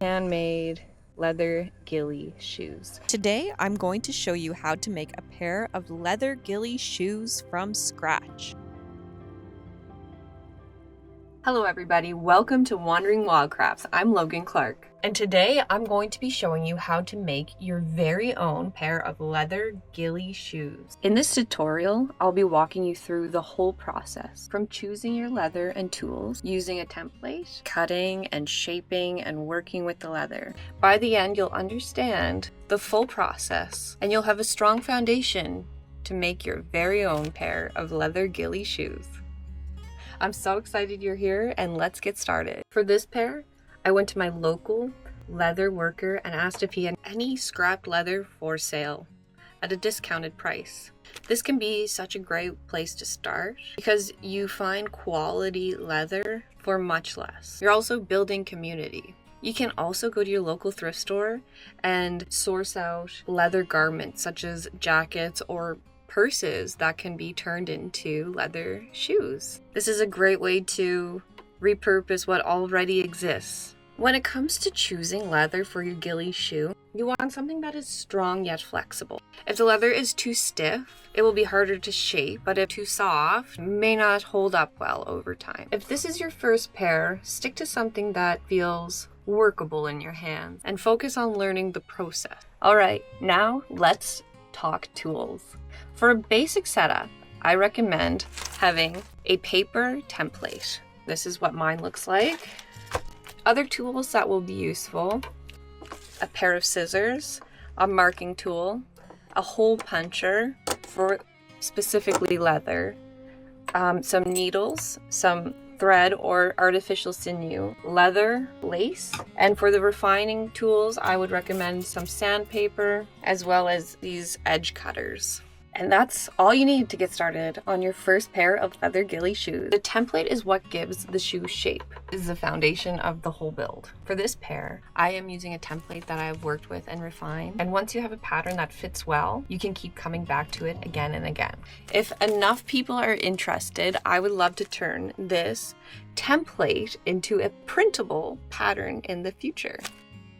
handmade leather Ghillie shoes. Today, I'm going to show you how to make a pair of leather Ghillie shoes from scratch. Hello everybody, welcome to Wandering Wildcrafts. I'm Logan Clark, and today I'm going to be showing you how to make your very own pair of leather Ghillie shoes. In this tutorial, I'll be walking you through the whole process, from choosing your leather and tools, using a template, cutting and shaping and working with the leather. By the end, you'll understand the full process, and you'll have a strong foundation to make your very own pair of leather Ghillie shoes. I'm so excited you're here, and let's get started. For this pair, I went to my local leather worker and asked if he had any scrapped leather for sale at a discounted price. This can be such a great place to start because you find quality leather for much less. You're also building community. You can also go to your local thrift store and source out leather garments such as jackets or purses that can be turned into leather shoes. This is a great way to repurpose what already exists. When it comes to choosing leather for your Ghillie shoe, you want something that is strong yet flexible. If the leather is too stiff, it will be harder to shape, but if too soft, it may not hold up well over time. If this is your first pair, stick to something that feels workable in your hands and focus on learning the process. All right, now let's talk tools. For a basic setup, I recommend having a paper template. This is what mine looks like. Other tools that will be useful: a pair of scissors, a marking tool, a hole puncher for specifically leather, some needles, some thread or artificial sinew, leather, lace, and for the refining tools, I would recommend some sandpaper as well as these edge cutters. And that's all you need to get started on your first pair of leather Ghillie shoes. The template is what gives the shoe shape. It is the foundation of the whole build. For this pair, I am using a template that I've worked with and refined. And once you have a pattern that fits well, you can keep coming back to it again and again. If enough people are interested, I would love to turn this template into a printable pattern in the future.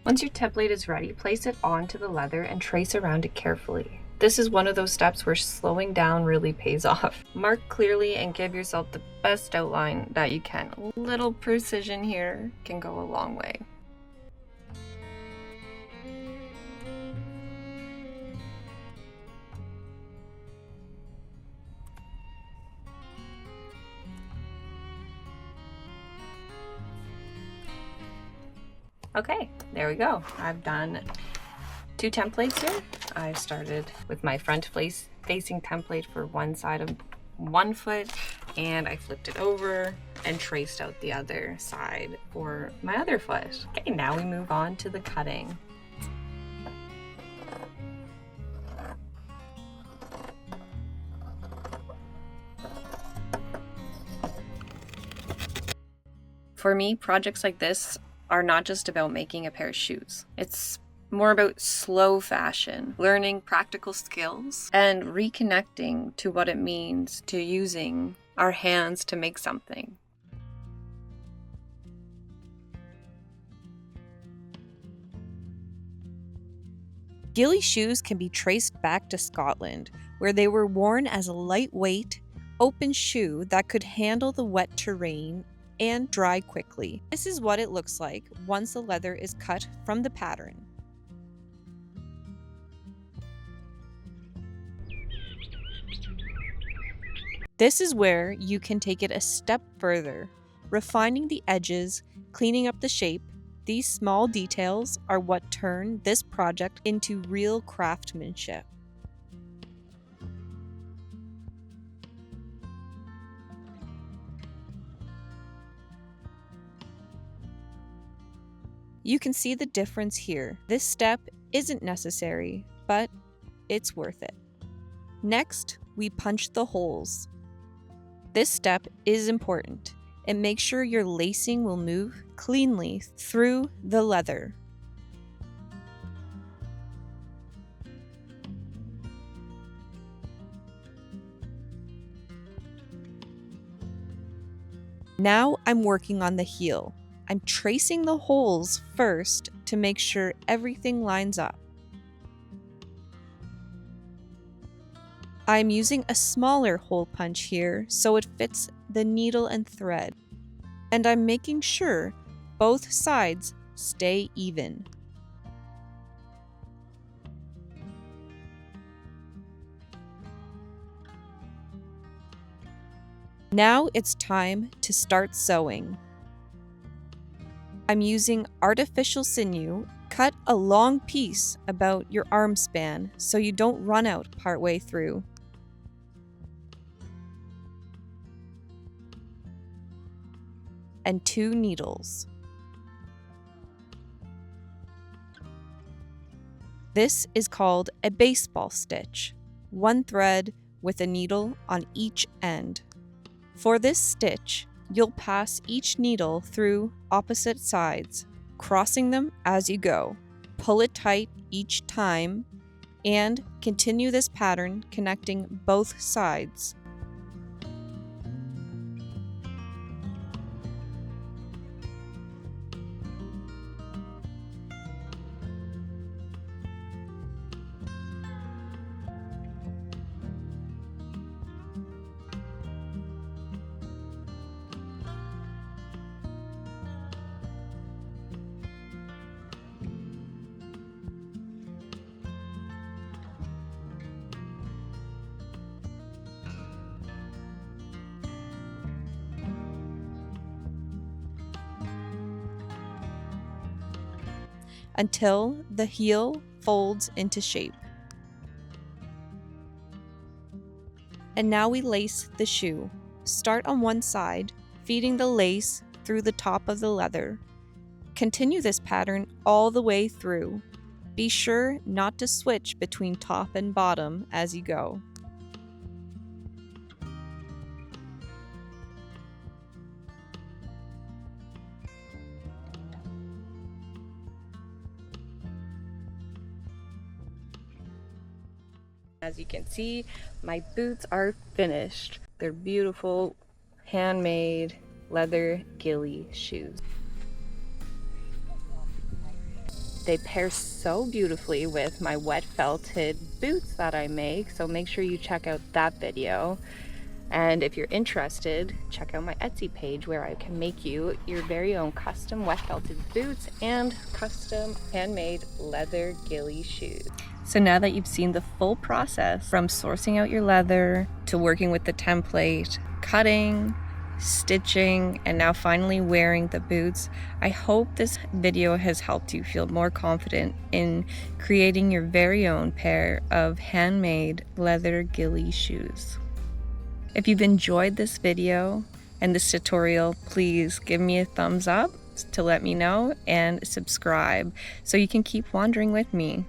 Once your template is ready, place it onto the leather and trace around it carefully. This is one of those steps where slowing down really pays off. Mark clearly and give yourself the best outline that you can. A little precision here can go a long way. Okay, there we go. I've done 2 templates here. I started with my front facing template for one side of one foot, and I flipped it over and traced out the other side for my other foot. Okay, now we move on to the cutting. For me, projects like this are not just about making a pair of shoes. It's more about slow fashion, learning practical skills, and reconnecting to what it means to using our hands to make something. Ghillie shoes can be traced back to Scotland, where they were worn as a lightweight, open shoe that could handle the wet terrain and dry quickly. This is what it looks like once the leather is cut from the pattern. This is where you can take it a step further, refining the edges, cleaning up the shape. These small details are what turn this project into real craftsmanship. You can see the difference here. This step isn't necessary, but it's worth it. Next, we punch the holes. This step is important. It makes sure your lacing will move cleanly through the leather. Now I'm working on the heel. I'm tracing the holes first to make sure everything lines up. I'm using a smaller hole punch here so it fits the needle and thread, and I'm making sure both sides stay even. Now it's time to start sewing. I'm using artificial sinew. Cut a long piece about your arm span so you don't run out partway through. And 2 needles. This is called a baseball stitch, 1 thread with a needle on each end. For this stitch, you'll pass each needle through opposite sides, crossing them as you go. Pull it tight each time, and continue this pattern connecting both sides. Until the heel folds into shape. And now we lace the shoe. Start on one side, feeding the lace through the top of the leather. Continue this pattern all the way through. Be sure not to switch between top and bottom as you go. As you can see, my boots are finished. They're beautiful, handmade leather Ghillie shoes. They pair so beautifully with my wet felted boots that I make, so make sure you check out that video. And if you're interested, check out my Etsy page where I can make you your very own custom wet felted boots and custom handmade leather Ghillie shoes. So now that you've seen the full process from sourcing out your leather to working with the template, cutting, stitching, and now finally wearing the boots, I hope this video has helped you feel more confident in creating your very own pair of handmade leather Ghillie shoes. If you've enjoyed this video and this tutorial, please give me a thumbs up to let me know and subscribe so you can keep wandering with me.